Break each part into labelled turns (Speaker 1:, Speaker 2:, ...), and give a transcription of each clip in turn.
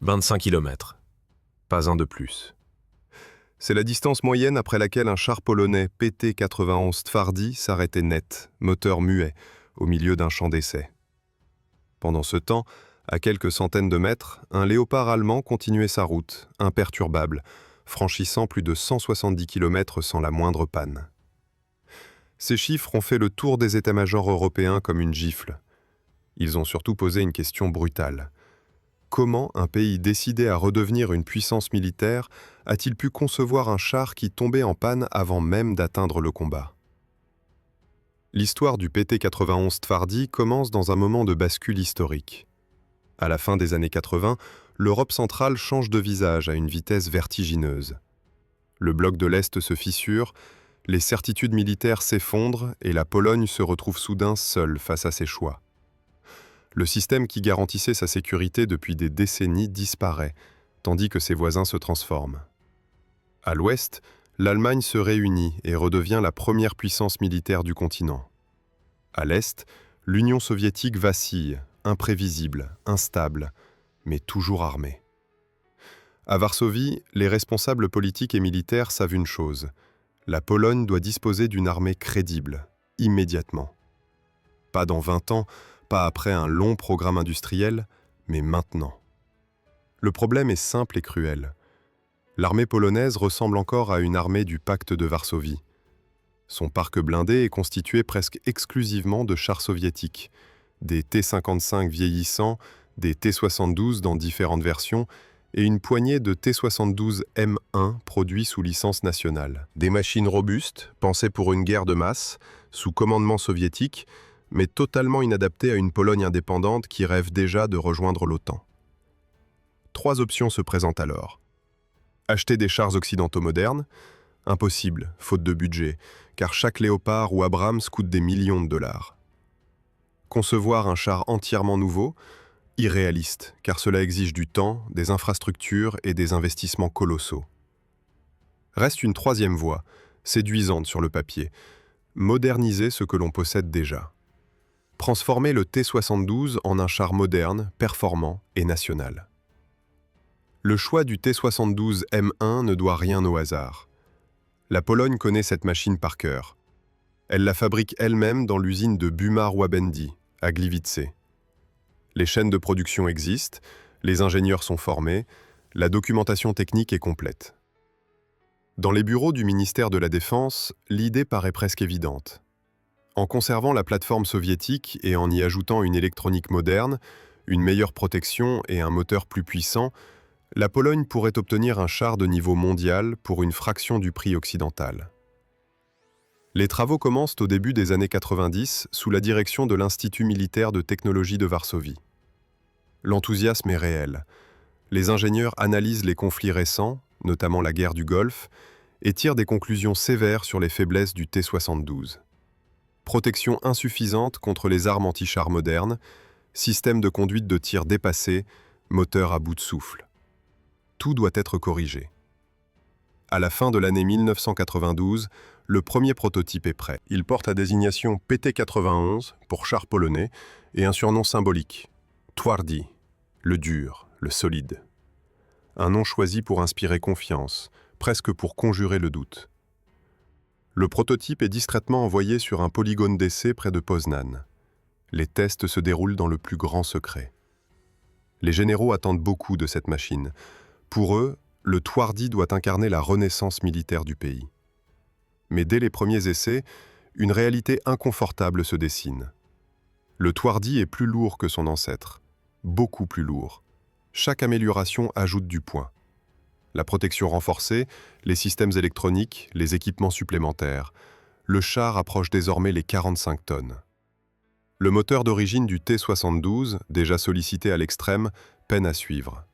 Speaker 1: 25 kilomètres. Pas un de plus.
Speaker 2: C'est la distance moyenne après laquelle un char polonais PT-91 Twardy s'arrêtait net, moteur muet, au milieu d'un champ d'essai. Pendant ce temps, à quelques centaines de mètres, un léopard allemand continuait sa route, imperturbable, franchissant plus de 170 km sans la moindre panne. Ces chiffres ont fait le tour des états-majors européens comme une gifle. Ils ont surtout posé une question brutale. Comment un pays décidé à redevenir une puissance militaire a-t-il pu concevoir un char qui tombait en panne avant même d'atteindre le combat? L'histoire du PT-91 Twardy commence dans un moment de bascule historique. À la fin des années 80, l'Europe centrale change de visage à une vitesse vertigineuse. Le bloc de l'Est se fissure, les certitudes militaires s'effondrent et la Pologne se retrouve soudain seule face à ses choix. Le système qui garantissait sa sécurité depuis des décennies disparaît, tandis que ses voisins se transforment. À l'ouest, l'Allemagne se réunit et redevient la première puissance militaire du continent. À l'est, l'Union soviétique vacille, imprévisible, instable, mais toujours armée. À Varsovie, les responsables politiques et militaires savent une chose: la Pologne doit disposer d'une armée crédible, immédiatement. Pas dans 20 ans, pas après un long programme industriel, mais maintenant. Le problème est simple et cruel. L'armée polonaise ressemble encore à une armée du pacte de Varsovie. Son parc blindé est constitué presque exclusivement de chars soviétiques, des T-55 vieillissants, des T-72 dans différentes versions, et une poignée de T-72M1 produits sous licence nationale. Des machines robustes, pensées pour une guerre de masse, sous commandement soviétique, mais totalement inadaptées à une Pologne indépendante qui rêve déjà de rejoindre l'OTAN. 3 options se présentent alors. Acheter des chars occidentaux modernes? Impossible, faute de budget, car chaque Léopard ou Abrams coûte des millions de dollars. Concevoir un char entièrement nouveau? Irréaliste, car cela exige du temps, des infrastructures et des investissements colossaux. Reste une 3e voie, séduisante sur le papier: moderniser ce que l'on possède déjà. Transformer le T-72 en un char moderne, performant et national. Le choix du T-72M1 ne doit rien au hasard. La Pologne connaît cette machine par cœur. Elle la fabrique elle-même dans l'usine de Bumar-Łabędy, à Gliwice. Les chaînes de production existent, les ingénieurs sont formés, la documentation technique est complète. Dans les bureaux du ministère de la Défense, l'idée paraît presque évidente. En conservant la plateforme soviétique et en y ajoutant une électronique moderne, une meilleure protection et un moteur plus puissant, la Pologne pourrait obtenir un char de niveau mondial pour une fraction du prix occidental. Les travaux commencent au début des années 90 sous la direction de l'Institut militaire de technologie de Varsovie. L'enthousiasme est réel. Les ingénieurs analysent les conflits récents, notamment la guerre du Golfe, et tirent des conclusions sévères sur les faiblesses du T-72. Protection insuffisante contre les armes anti-chars modernes, système de conduite de tir dépassé, moteur à bout de souffle. Tout doit être corrigé. À la fin de l'année 1992, le premier prototype est prêt. Il porte la désignation PT-91 pour char polonais et un surnom symbolique: Twardy, le dur, le solide. Un nom choisi pour inspirer confiance, presque pour conjurer le doute. Le prototype est discrètement envoyé sur un polygone d'essai près de Poznań. Les tests se déroulent dans le plus grand secret. Les généraux attendent beaucoup de cette machine. Pour eux, le Twardy doit incarner la renaissance militaire du pays. Mais dès les premiers essais, une réalité inconfortable se dessine. Le Twardy est plus lourd que son ancêtre, beaucoup plus lourd. Chaque amélioration ajoute du poids. La protection renforcée, les systèmes électroniques, les équipements supplémentaires. Le char approche désormais les 45 tonnes. Le moteur d'origine du T-72, déjà sollicité à l'extrême, peine à suivre.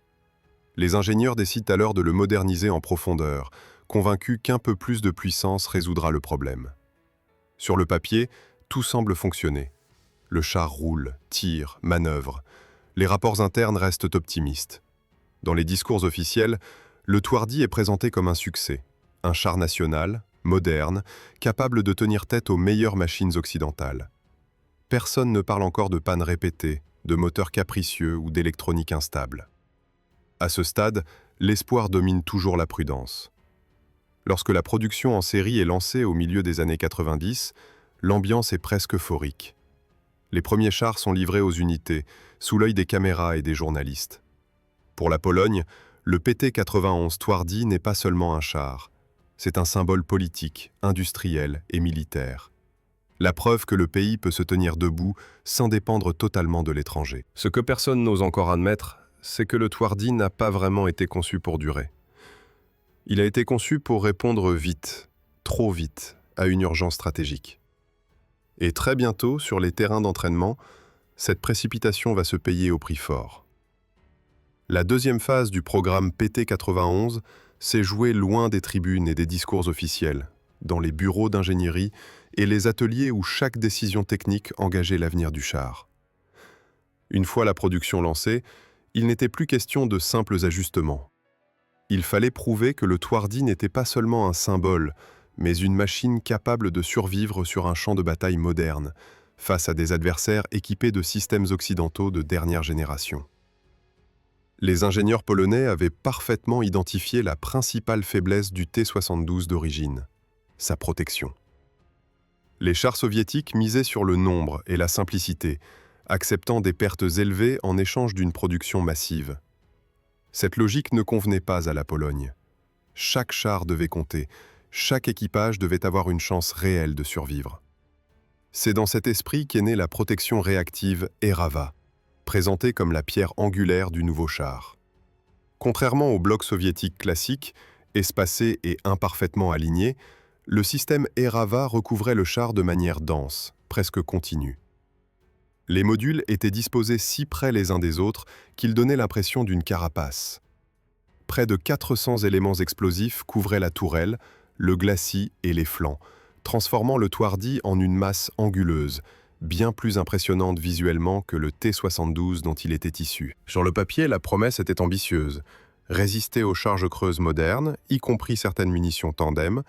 Speaker 2: Les ingénieurs décident alors de le moderniser en profondeur, convaincus qu'un peu plus de puissance résoudra le problème. Sur le papier, tout semble fonctionner. Le char roule, tire, manœuvre. Les rapports internes restent optimistes. Dans les discours officiels, le Twardy est présenté comme un succès, un char national, moderne, capable de tenir tête aux meilleures machines occidentales. Personne ne parle encore de pannes répétées, de moteurs capricieux ou d'électronique instable. À ce stade, l'espoir domine toujours la prudence. Lorsque la production en série est lancée au milieu des années 90, l'ambiance est presque euphorique. Les premiers chars sont livrés aux unités, sous l'œil des caméras et des journalistes. Pour la Pologne, le PT-91 Twardý n'est pas seulement un char. C'est un symbole politique, industriel et militaire. La preuve que le pays peut se tenir debout sans dépendre totalement de l'étranger. Ce que personne n'ose encore admettre, c'est que le Twardý n'a pas vraiment été conçu pour durer. Il a été conçu pour répondre vite, trop vite, à une urgence stratégique. Et très bientôt, sur les terrains d'entraînement, cette précipitation va se payer au prix fort. La deuxième phase du programme PT-91 s'est jouée loin des tribunes et des discours officiels, dans les bureaux d'ingénierie et les ateliers où chaque décision technique engageait l'avenir du char. Une fois la production lancée, il n'était plus question de simples ajustements. Il fallait prouver que le Twardý n'était pas seulement un symbole, mais une machine capable de survivre sur un champ de bataille moderne, face à des adversaires équipés de systèmes occidentaux de dernière génération. Les ingénieurs polonais avaient parfaitement identifié la principale faiblesse du T-72 d'origine, sa protection. Les chars soviétiques misaient sur le nombre et la simplicité, acceptant des pertes élevées en échange d'une production massive. Cette logique ne convenait pas à la Pologne. Chaque char devait compter, chaque équipage devait avoir une chance réelle de survivre. C'est dans cet esprit qu'est née la protection réactive Erava, présentée comme la pierre angulaire du nouveau char. Contrairement au bloc soviétique classique, espacé et imparfaitement aligné, le système Erava recouvrait le char de manière dense, presque continue. Les modules étaient disposés si près les uns des autres qu'ils donnaient l'impression d'une carapace. Près de 400 éléments explosifs couvraient la tourelle, le glacis et les flancs, transformant le Twardý en une masse anguleuse, bien plus impressionnante visuellement que le T-72 dont il était issu. Sur le papier, la promesse était ambitieuse. Résister aux charges creuses modernes, y compris certaines munitions tandem,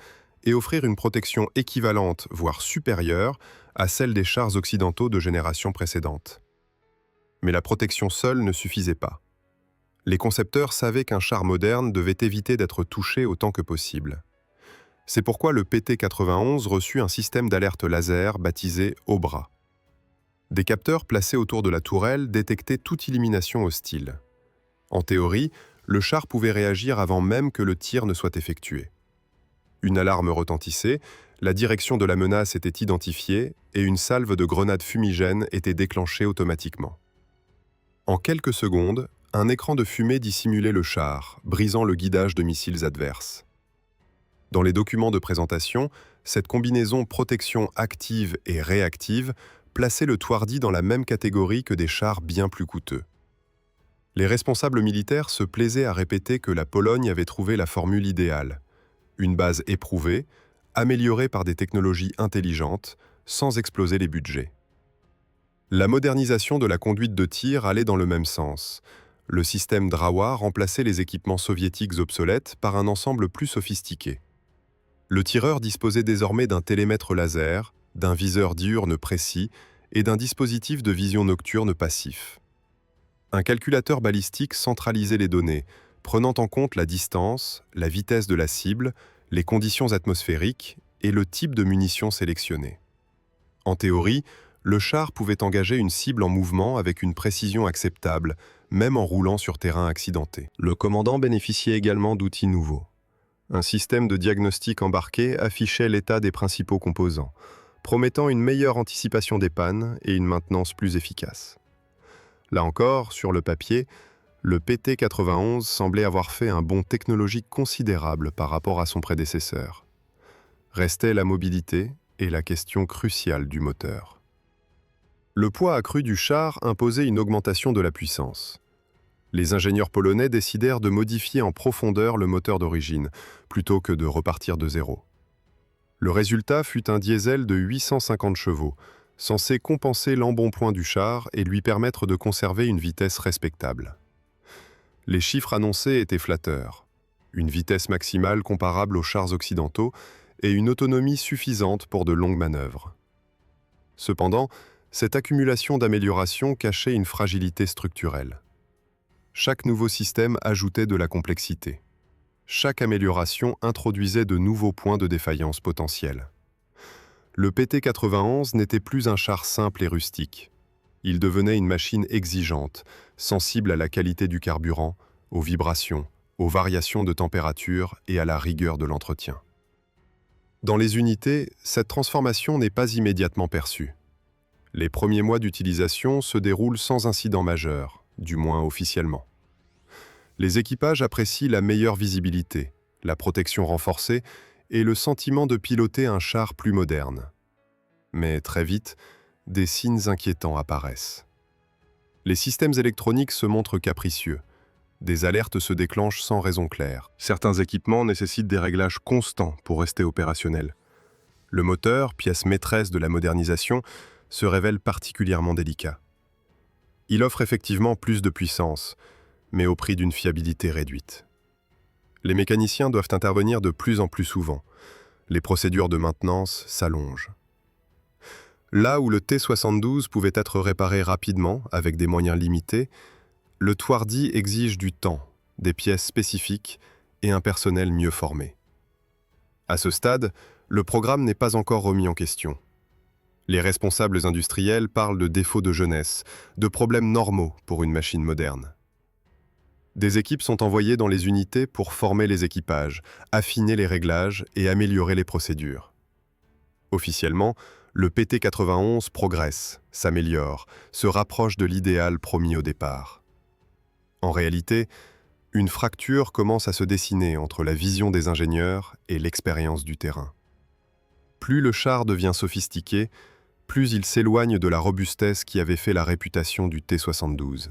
Speaker 2: et offrir une protection équivalente, voire supérieure, à celle des chars occidentaux de génération précédente. Mais la protection seule ne suffisait pas. Les concepteurs savaient qu'un char moderne devait éviter d'être touché autant que possible. C'est pourquoi le PT-91 reçut un système d'alerte laser baptisé Obra. Des capteurs placés autour de la tourelle détectaient toute élimination hostile. En théorie, le char pouvait réagir avant même que le tir ne soit effectué. Une alarme retentissait, la direction de la menace était identifiée et une salve de grenades fumigènes était déclenchée automatiquement. En quelques secondes, un écran de fumée dissimulait le char, brisant le guidage de missiles adverses. Dans les documents de présentation, cette combinaison protection active et réactive plaçait le Twardý dans la même catégorie que des chars bien plus coûteux. Les responsables militaires se plaisaient à répéter que la Pologne avait trouvé la formule idéale. Une base éprouvée, améliorée par des technologies intelligentes, sans exploser les budgets. La modernisation de la conduite de tir allait dans le même sens. Le système Drawa remplaçait les équipements soviétiques obsolètes par un ensemble plus sophistiqué. Le tireur disposait désormais d'un télémètre laser, d'un viseur diurne précis et d'un dispositif de vision nocturne passif. Un calculateur balistique centralisait les données, prenant en compte la distance, la vitesse de la cible, les conditions atmosphériques et le type de munitions sélectionnées. En théorie, le char pouvait engager une cible en mouvement avec une précision acceptable, même en roulant sur terrain accidenté. Le commandant bénéficiait également d'outils nouveaux. Un système de diagnostic embarqué affichait l'état des principaux composants, promettant une meilleure anticipation des pannes et une maintenance plus efficace. Là encore, sur le papier, le PT-91 semblait avoir fait un bond technologique considérable par rapport à son prédécesseur. Restait la mobilité et la question cruciale du moteur. Le poids accru du char imposait une augmentation de la puissance. Les ingénieurs polonais décidèrent de modifier en profondeur le moteur d'origine, plutôt que de repartir de zéro. Le résultat fut un diesel de 850 chevaux, censé compenser l'embonpoint du char et lui permettre de conserver une vitesse respectable. Les chiffres annoncés étaient flatteurs. Une vitesse maximale comparable aux chars occidentaux et une autonomie suffisante pour de longues manœuvres. Cependant, cette accumulation d'améliorations cachait une fragilité structurelle. Chaque nouveau système ajoutait de la complexité. Chaque amélioration introduisait de nouveaux points de défaillance potentiels. Le PT-91 n'était plus un char simple et rustique. Il devenait une machine exigeante, sensible à la qualité du carburant, aux vibrations, aux variations de température et à la rigueur de l'entretien. Dans les unités, cette transformation n'est pas immédiatement perçue. Les premiers mois d'utilisation se déroulent sans incident majeur, du moins officiellement. Les équipages apprécient la meilleure visibilité, la protection renforcée et le sentiment de piloter un char plus moderne. Mais très vite, des signes inquiétants apparaissent. Les systèmes électroniques se montrent capricieux. Des alertes se déclenchent sans raison claire. Certains équipements nécessitent des réglages constants pour rester opérationnels. Le moteur, pièce maîtresse de la modernisation, se révèle particulièrement délicat. Il offre effectivement plus de puissance, mais au prix d'une fiabilité réduite. Les mécaniciens doivent intervenir de plus en plus souvent. Les procédures de maintenance s'allongent. Là où le T-72 pouvait être réparé rapidement avec des moyens limités, le Twardy exige du temps, des pièces spécifiques et un personnel mieux formé. À ce stade, le programme n'est pas encore remis en question. Les responsables industriels parlent de défauts de jeunesse, de problèmes normaux pour une machine moderne. Des équipes sont envoyées dans les unités pour former les équipages, affiner les réglages et améliorer les procédures. Officiellement, le PT-91 progresse, s'améliore, se rapproche de l'idéal promis au départ. En réalité, une fracture commence à se dessiner entre la vision des ingénieurs et l'expérience du terrain. Plus le char devient sophistiqué, plus il s'éloigne de la robustesse qui avait fait la réputation du T-72.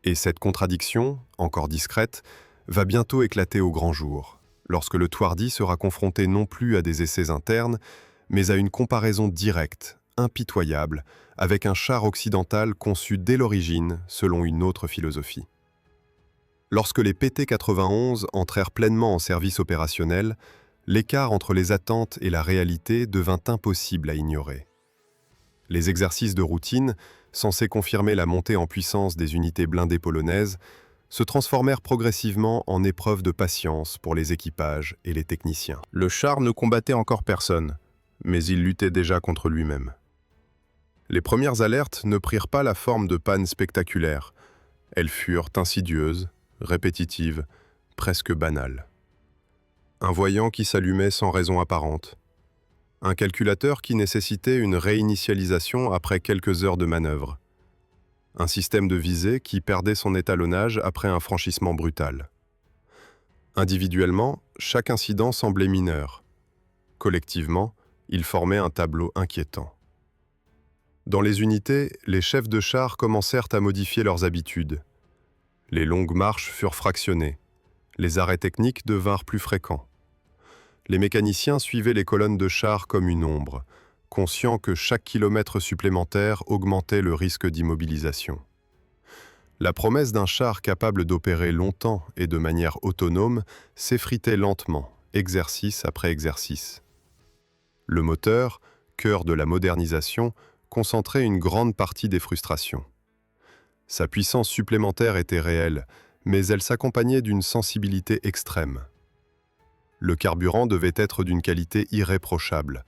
Speaker 2: Et cette contradiction, encore discrète, va bientôt éclater au grand jour, lorsque le Twardy sera confronté non plus à des essais internes, mais à une comparaison directe, impitoyable, avec un char occidental conçu dès l'origine selon une autre philosophie. Lorsque les PT-91 entrèrent pleinement en service opérationnel, l'écart entre les attentes et la réalité devint impossible à ignorer. Les exercices de routine, censés confirmer la montée en puissance des unités blindées polonaises, se transformèrent progressivement en épreuves de patience pour les équipages et les techniciens. Le char ne combattait encore personne, mais il luttait déjà contre lui-même. Les premières alertes ne prirent pas la forme de pannes spectaculaires. Elles furent insidieuses, répétitives, presque banales. Un voyant qui s'allumait sans raison apparente. Un calculateur qui nécessitait une réinitialisation après quelques heures de manœuvre. Un système de visée qui perdait son étalonnage après un franchissement brutal. Individuellement, chaque incident semblait mineur. Collectivement, il formait un tableau inquiétant. Dans les unités, les chefs de char commencèrent à modifier leurs habitudes. Les longues marches furent fractionnées. Les arrêts techniques devinrent plus fréquents. Les mécaniciens suivaient les colonnes de chars comme une ombre, conscients que chaque kilomètre supplémentaire augmentait le risque d'immobilisation. La promesse d'un char capable d'opérer longtemps et de manière autonome s'effritait lentement, exercice après exercice. Le moteur, cœur de la modernisation, concentrait une grande partie des frustrations. Sa puissance supplémentaire était réelle, mais elle s'accompagnait d'une sensibilité extrême. Le carburant devait être d'une qualité irréprochable.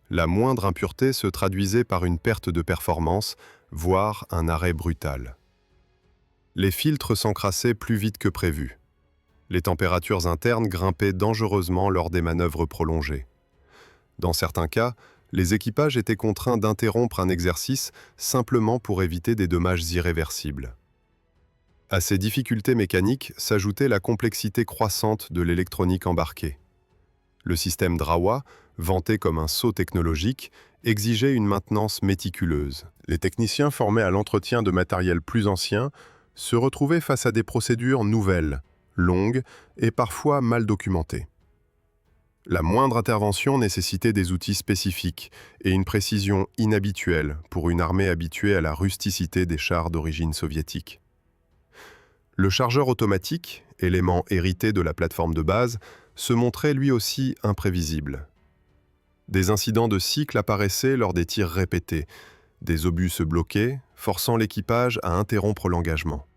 Speaker 2: La moindre impureté se traduisait par une perte de performance, voire un arrêt brutal. Les filtres s'encrassaient plus vite que prévu. Les températures internes grimpaient dangereusement lors des manœuvres prolongées. Dans certains cas, les équipages étaient contraints d'interrompre un exercice simplement pour éviter des dommages irréversibles. À ces difficultés mécaniques s'ajoutait la complexité croissante de l'électronique embarquée. Le système Drawa, vanté comme un saut technologique, exigeait une maintenance méticuleuse. Les techniciens formés à l'entretien de matériel plus ancien se retrouvaient face à des procédures nouvelles, longues et parfois mal documentées. La moindre intervention nécessitait des outils spécifiques et une précision inhabituelle pour une armée habituée à la rusticité des chars d'origine soviétique. Le chargeur automatique, élément hérité de la plateforme de base, se montrait lui aussi imprévisible. Des incidents de cycle apparaissaient lors des tirs répétés, des obus se bloquaient, forçant l'équipage à interrompre l'engagement.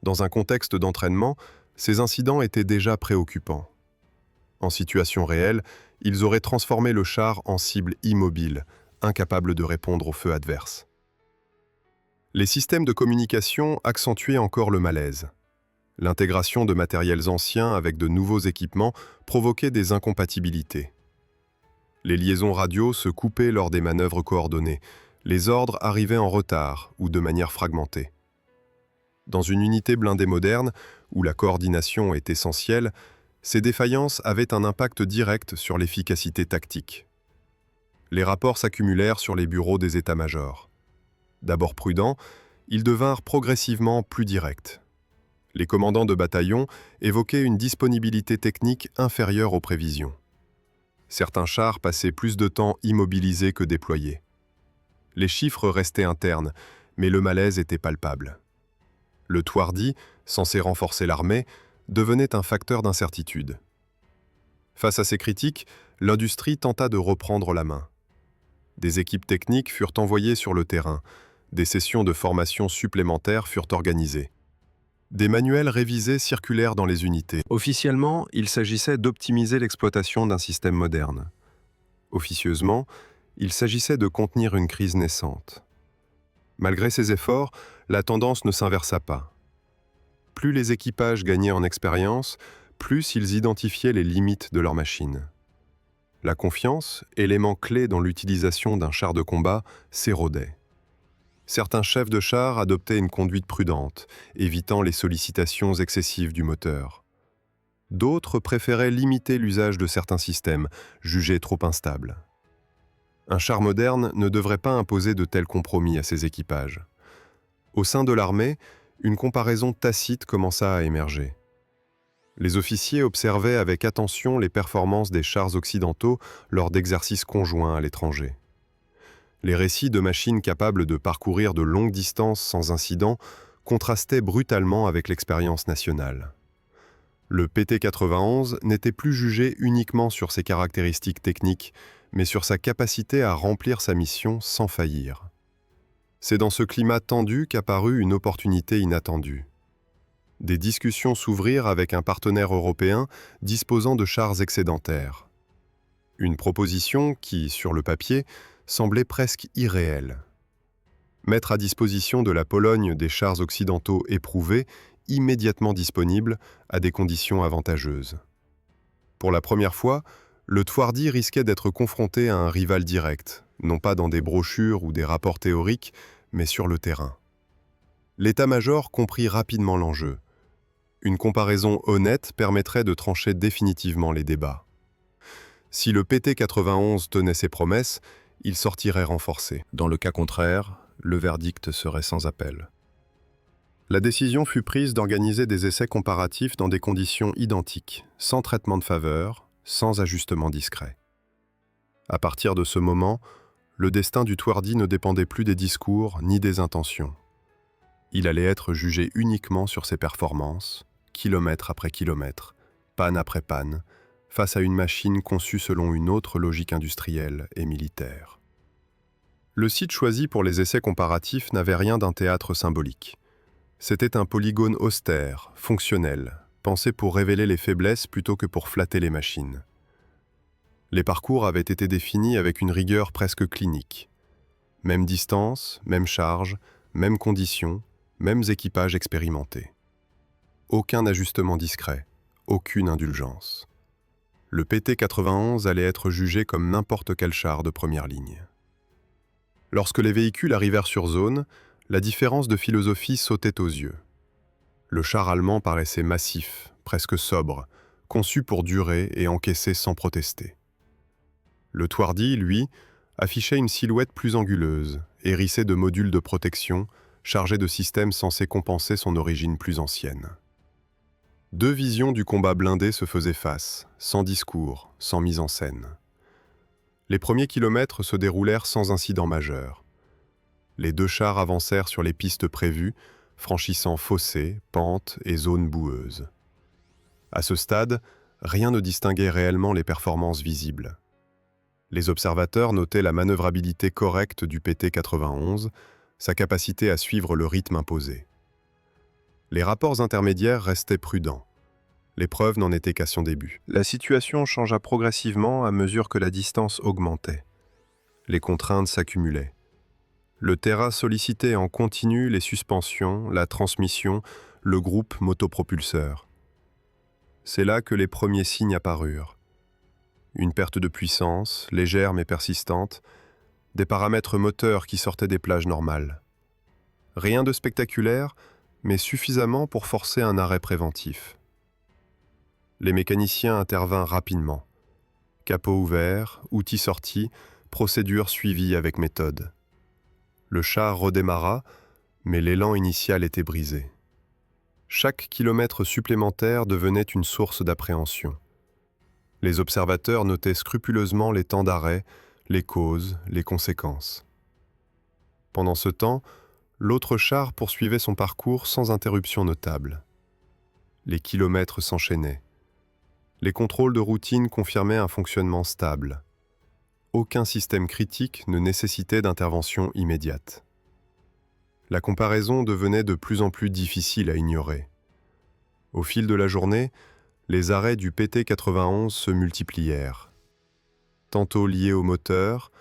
Speaker 2: Dans un contexte d'entraînement, ces incidents étaient déjà préoccupants. En situation réelle, ils auraient transformé le char en cible immobile, incapable de répondre au feu adverse. Les systèmes de communication accentuaient encore le malaise. L'intégration de matériels anciens avec de nouveaux équipements provoquait des incompatibilités. Les liaisons radio se coupaient lors des manœuvres coordonnées. Les ordres arrivaient en retard ou de manière fragmentée. Dans une unité blindée moderne, où la coordination est essentielle, ces défaillances avaient un impact direct sur l'efficacité tactique. Les rapports s'accumulèrent sur les bureaux des états-majors. D'abord prudents, ils devinrent progressivement plus directs. Les commandants de bataillon évoquaient une disponibilité technique inférieure aux prévisions. Certains chars passaient plus de temps immobilisés que déployés. Les chiffres restaient internes, mais le malaise était palpable. Le Tuardi, censé renforcer l'armée, devenait un facteur d'incertitude. Face à ces critiques, l'industrie tenta de reprendre la main. Des équipes techniques furent envoyées sur le terrain, des sessions de formation supplémentaires furent organisées. Des manuels révisés circulèrent dans les unités. Officiellement, il s'agissait d'optimiser l'exploitation d'un système moderne. Officieusement, il s'agissait de contenir une crise naissante. Malgré ces efforts, la tendance ne s'inversa pas. Plus les équipages gagnaient en expérience, plus ils identifiaient les limites de leur machine. La confiance, élément clé dans l'utilisation d'un char de combat, s'érodait. Certains chefs de char adoptaient une conduite prudente, évitant les sollicitations excessives du moteur. D'autres préféraient limiter l'usage de certains systèmes, jugés trop instables. Un char moderne ne devrait pas imposer de tels compromis à ses équipages. Au sein de l'armée, une comparaison tacite commença à émerger. Les officiers observaient avec attention les performances des chars occidentaux lors d'exercices conjoints à l'étranger. Les récits de machines capables de parcourir de longues distances sans incident contrastaient brutalement avec l'expérience nationale. Le PT-91 n'était plus jugé uniquement sur ses caractéristiques techniques, mais sur sa capacité à remplir sa mission sans faillir. C'est dans ce climat tendu qu'apparut une opportunité inattendue. Des discussions s'ouvrirent avec un partenaire européen disposant de chars excédentaires. Une proposition qui, sur le papier, semblait presque irréelle. Mettre à disposition de la Pologne des chars occidentaux éprouvés, immédiatement disponibles, à des conditions avantageuses. Pour la première fois, le Tuardi risquait d'être confronté à un rival direct, non pas dans des brochures ou des rapports théoriques, mais sur le terrain. L'état-major comprit rapidement l'enjeu. Une comparaison honnête permettrait de trancher définitivement les débats. Si le PT-91 tenait ses promesses, il sortirait renforcé. Dans le cas contraire, le verdict serait sans appel. La décision fut prise d'organiser des essais comparatifs dans des conditions identiques, sans traitement de faveur, sans ajustement discret. À partir de ce moment, le destin du Tuardi ne dépendait plus des discours ni des intentions. Il allait être jugé uniquement sur ses performances, kilomètre après kilomètre, panne après panne, face à une machine conçue selon une autre logique industrielle et militaire. Le site choisi pour les essais comparatifs n'avait rien d'un théâtre symbolique. C'était un polygone austère, fonctionnel, pensé pour révéler les faiblesses plutôt que pour flatter les machines. Les parcours avaient été définis avec une rigueur presque clinique. Même distance, même charge, mêmes conditions, mêmes équipages expérimentés. Aucun ajustement discret, aucune indulgence. Le PT-91 allait être jugé comme n'importe quel char de première ligne. Lorsque les véhicules arrivèrent sur zone, la différence de philosophie sautait aux yeux. Le char allemand paraissait massif, presque sobre, conçu pour durer et encaisser sans protester. Le Tuardi, lui, affichait une silhouette plus anguleuse, hérissée de modules de protection, chargée de systèmes censés compenser son origine plus ancienne. Deux visions du combat blindé se faisaient face, sans discours, sans mise en scène. Les premiers kilomètres se déroulèrent sans incident majeur. Les deux chars avancèrent sur les pistes prévues, franchissant fossés, pentes et zones boueuses. À ce stade, rien ne distinguait réellement les performances visibles. Les observateurs notaient la manœuvrabilité correcte du PT-91, sa capacité à suivre le rythme imposé. Les rapports intermédiaires restaient prudents. L'épreuve n'en était qu'à son début. La situation changea progressivement à mesure que la distance augmentait. Les contraintes s'accumulaient. Le terrain sollicitait en continu les suspensions, la transmission, le groupe motopropulseur. C'est là que les premiers signes apparurent. Une perte de puissance, légère mais persistante, des paramètres moteurs qui sortaient des plages normales. Rien de spectaculaire, mais suffisamment pour forcer un arrêt préventif. Les mécaniciens intervinrent rapidement. Capot ouvert, outils sortis, procédure suivie avec méthode. Le char redémarra, mais l'élan initial était brisé. Chaque kilomètre supplémentaire devenait une source d'appréhension. Les observateurs notaient scrupuleusement les temps d'arrêt, les causes, les conséquences. Pendant ce temps, l'autre char poursuivait son parcours sans interruption notable. Les kilomètres s'enchaînaient. Les contrôles de routine confirmaient un fonctionnement stable. Aucun système critique ne nécessitait d'intervention immédiate. La comparaison devenait de plus en plus difficile à ignorer. Au fil de la journée, les arrêts du PT-91 se multiplièrent. Tantôt liés au moteur,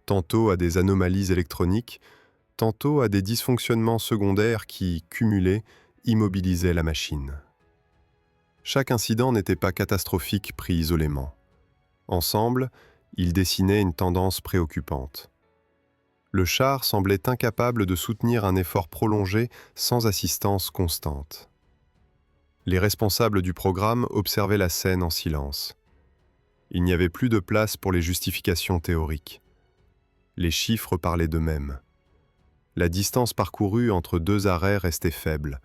Speaker 2: tantôt à des anomalies électroniques, tantôt à des dysfonctionnements secondaires qui, cumulés, immobilisaient la machine. Chaque incident n'était pas catastrophique pris isolément. Ensemble, ils dessinaient une tendance préoccupante. Le char semblait incapable de soutenir un effort prolongé sans assistance constante. Les responsables du programme observaient la scène en silence. Il n'y avait plus de place pour les justifications théoriques. Les chiffres parlaient d'eux-mêmes. La distance parcourue entre deux arrêts restait faible.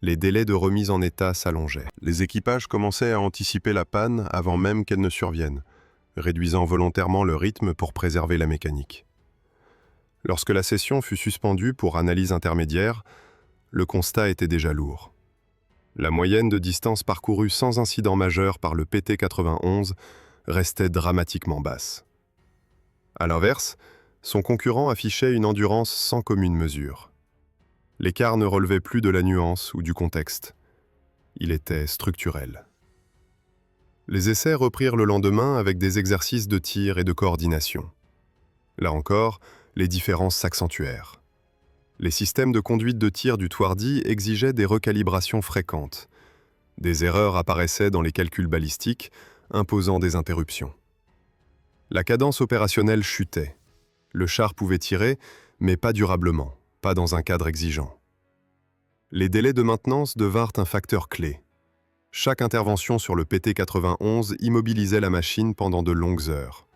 Speaker 2: Les délais de remise en état s'allongeaient. Les équipages commençaient à anticiper la panne avant même qu'elle ne survienne, réduisant volontairement le rythme pour préserver la mécanique. Lorsque la session fut suspendue pour analyse intermédiaire, le constat était déjà lourd. La moyenne de distance parcourue sans incident majeur par le PT-91 restait dramatiquement basse. À l'inverse, son concurrent affichait une endurance sans commune mesure. L'écart ne relevait plus de la nuance ou du contexte. Il était structurel. Les essais reprirent le lendemain avec des exercices de tir et de coordination. Là encore, les différences s'accentuèrent. Les systèmes de conduite de tir du Twardy exigeaient des recalibrations fréquentes. Des erreurs apparaissaient dans les calculs balistiques, imposant des interruptions. La cadence opérationnelle chutait. Le char pouvait tirer, mais pas durablement, pas dans un cadre exigeant. Les délais de maintenance devinrent un facteur clé. Chaque intervention sur le PT-91 immobilisait la machine pendant de longues heures.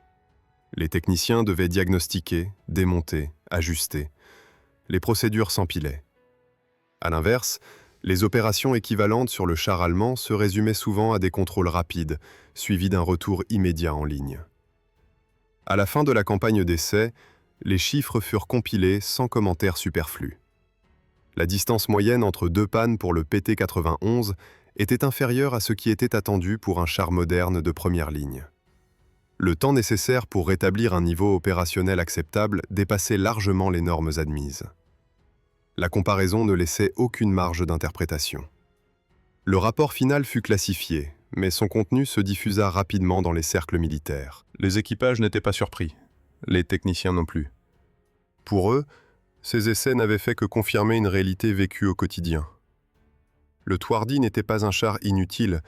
Speaker 2: Les techniciens devaient diagnostiquer, démonter, ajuster. Les procédures s'empilaient. À l'inverse, les opérations équivalentes sur le char allemand se résumaient souvent à des contrôles rapides, suivis d'un retour immédiat en ligne. À la fin de la campagne d'essai, les chiffres furent compilés sans commentaires superflus. La distance moyenne entre deux pannes pour le PT-91 était inférieure à ce qui était attendu pour un char moderne de première ligne. Le temps nécessaire pour rétablir un niveau opérationnel acceptable dépassait largement les normes admises. La comparaison ne laissait aucune marge d'interprétation. Le rapport final fut classifié, mais son contenu se diffusa rapidement dans les cercles militaires. Les équipages n'étaient pas surpris, les techniciens non plus. Pour eux, ces essais n'avaient fait que confirmer une réalité vécue au quotidien. Le Twardy n'était pas un char inutile,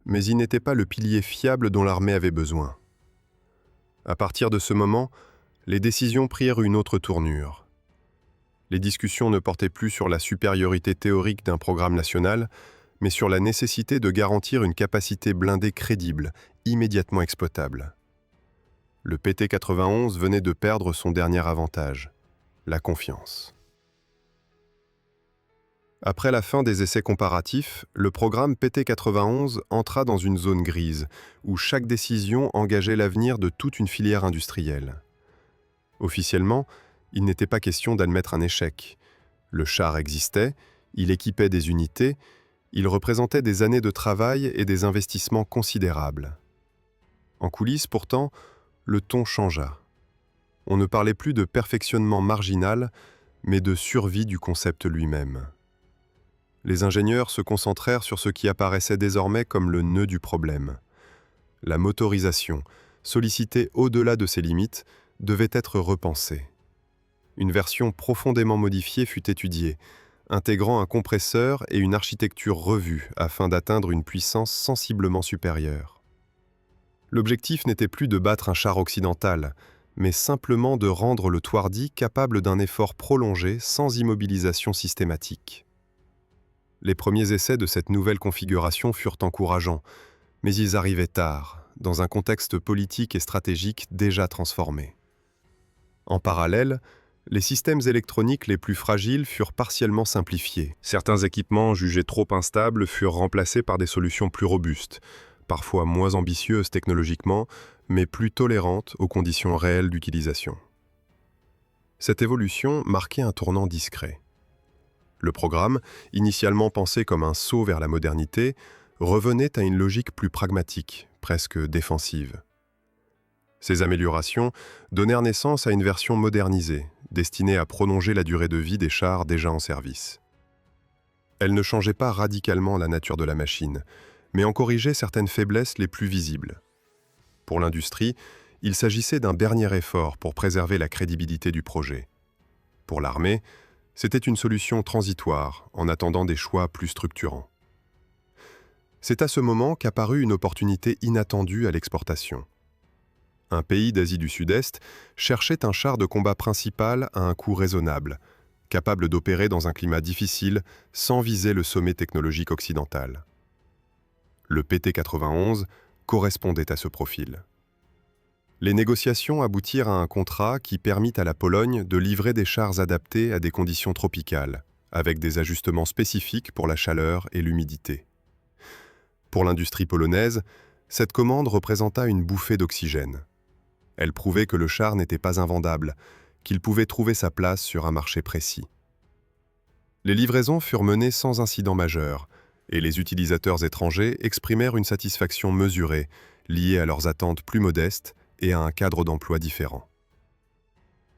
Speaker 2: mais il n'était pas le pilier fiable dont l'armée avait besoin. À partir de ce moment, les décisions prirent une autre tournure. Les discussions ne portaient plus sur la supériorité théorique d'un programme national, mais sur la nécessité de garantir une capacité blindée crédible, immédiatement exploitable. Le PT-91 venait de perdre son dernier avantage, la confiance. Après la fin des essais comparatifs, le programme PT-91 entra dans une zone grise, où chaque décision engageait l'avenir de toute une filière industrielle. Officiellement, il n'était pas question d'admettre un échec. Le char existait, il équipait des unités, il représentait des années de travail et des investissements considérables. En coulisses, pourtant, le ton changea. On ne parlait plus de perfectionnement marginal, mais de survie du concept lui-même. les ingénieurs se concentrèrent sur ce qui apparaissait désormais comme le nœud du problème. La motorisation, sollicitée au-delà de ses limites, devait être repensée. Une version profondément modifiée fut étudiée, intégrant un compresseur et une architecture revue afin d'atteindre une puissance sensiblement supérieure. L'objectif n'était plus de battre un char occidental, mais simplement de rendre le Twardy capable d'un effort prolongé sans immobilisation systématique. Les premiers essais de cette nouvelle configuration furent encourageants, mais ils arrivaient tard, dans un contexte politique et stratégique déjà transformé. En parallèle, les systèmes électroniques les plus fragiles furent partiellement simplifiés. Certains équipements jugés trop instables furent remplacés par des solutions plus robustes, parfois moins ambitieuses technologiquement, mais plus tolérantes aux conditions réelles d'utilisation. Cette évolution marquait un tournant discret. Le programme, initialement pensé comme un saut vers la modernité, revenait à une logique plus pragmatique, presque défensive. Ces améliorations donnèrent naissance à une version modernisée, destinée à prolonger la durée de vie des chars déjà en service. Elle ne changeait pas radicalement la nature de la machine, mais en corrigeait certaines faiblesses les plus visibles. Pour l'industrie, il s'agissait d'un dernier effort pour préserver la crédibilité du projet. Pour l'armée, c'était une solution transitoire, en attendant des choix plus structurants. C'est à ce moment qu'apparut une opportunité inattendue à l'exportation. Un pays d'Asie du Sud-Est cherchait un char de combat principal à un coût raisonnable, capable d'opérer dans un climat difficile sans viser le sommet technologique occidental. Le PT-91 correspondait à ce profil. Les négociations aboutirent à un contrat qui permit à la Pologne de livrer des chars adaptés à des conditions tropicales, avec des ajustements spécifiques pour la chaleur et l'humidité. Pour l'industrie polonaise, cette commande représenta une bouffée d'oxygène. Elle prouvait que le char n'était pas invendable, qu'il pouvait trouver sa place sur un marché précis. Les livraisons furent menées sans incident majeur, et les utilisateurs étrangers exprimèrent une satisfaction mesurée, liée à leurs attentes plus modestes et à un cadre d'emploi différent.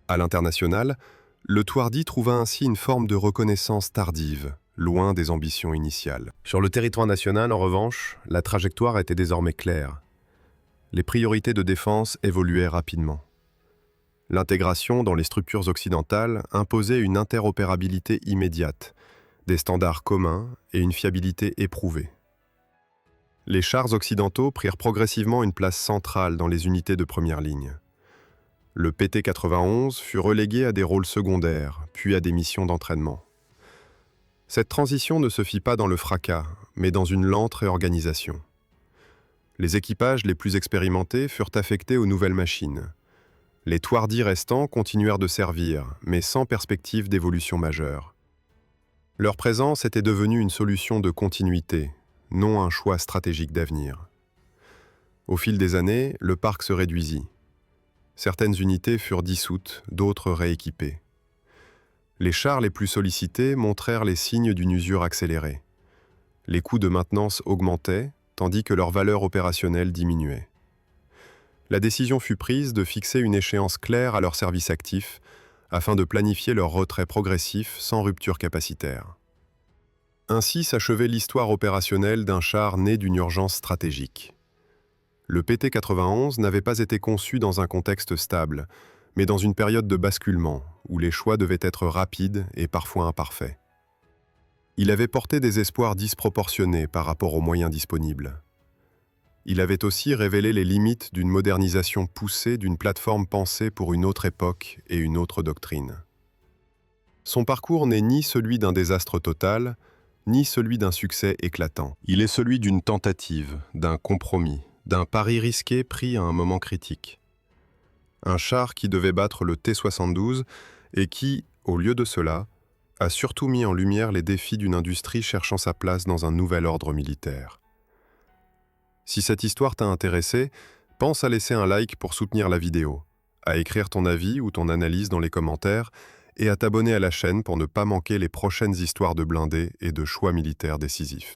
Speaker 2: À l'international, le Twardy trouva ainsi une forme de reconnaissance tardive, loin des ambitions initiales. Sur le territoire national, en revanche, la trajectoire était désormais claire. Les priorités de défense évoluaient rapidement. L'intégration dans les structures occidentales imposait une interopérabilité immédiate, des standards communs et une fiabilité éprouvée. Les chars occidentaux prirent progressivement une place centrale dans les unités de première ligne. Le PT-91 fut relégué à des rôles secondaires, puis à des missions d'entraînement. Cette transition ne se fit pas dans le fracas, mais dans une lente réorganisation. Les équipages les plus expérimentés furent affectés aux nouvelles machines. Les Twardy restants continuèrent de servir, mais sans perspective d'évolution majeure. Leur présence était devenue une solution de continuité, non un choix stratégique d'avenir. Au fil des années, le parc se réduisit. Certaines unités furent dissoutes, d'autres rééquipées. Les chars les plus sollicités montrèrent les signes d'une usure accélérée. Les coûts de maintenance augmentaient, tandis que leur valeur opérationnelle diminuait. La décision fut prise de fixer une échéance claire à leur service actif, afin de planifier leur retrait progressif sans rupture capacitaire. Ainsi s'achevait l'histoire opérationnelle d'un char né d'une urgence stratégique. Le PT-91 n'avait pas été conçu dans un contexte stable, mais dans une période de basculement, où les choix devaient être rapides et parfois imparfaits. Il avait porté des espoirs disproportionnés par rapport aux moyens disponibles. Il avait aussi révélé les limites d'une modernisation poussée d'une plateforme pensée pour une autre époque et une autre doctrine. Son parcours n'est ni celui d'un désastre total, ni celui d'un succès éclatant. Il est celui d'une tentative, d'un compromis, d'un pari risqué pris à un moment critique. Un char qui devait battre le T-72 et qui, au lieu de cela, a surtout mis en lumière les défis d'une industrie cherchant sa place dans un nouvel ordre militaire. Si cette histoire t'a intéressé, pense à laisser un like pour soutenir la vidéo, à écrire ton avis ou ton analyse dans les commentaires et à t'abonner à la chaîne pour ne pas manquer les prochaines histoires de blindés et de choix militaires décisifs.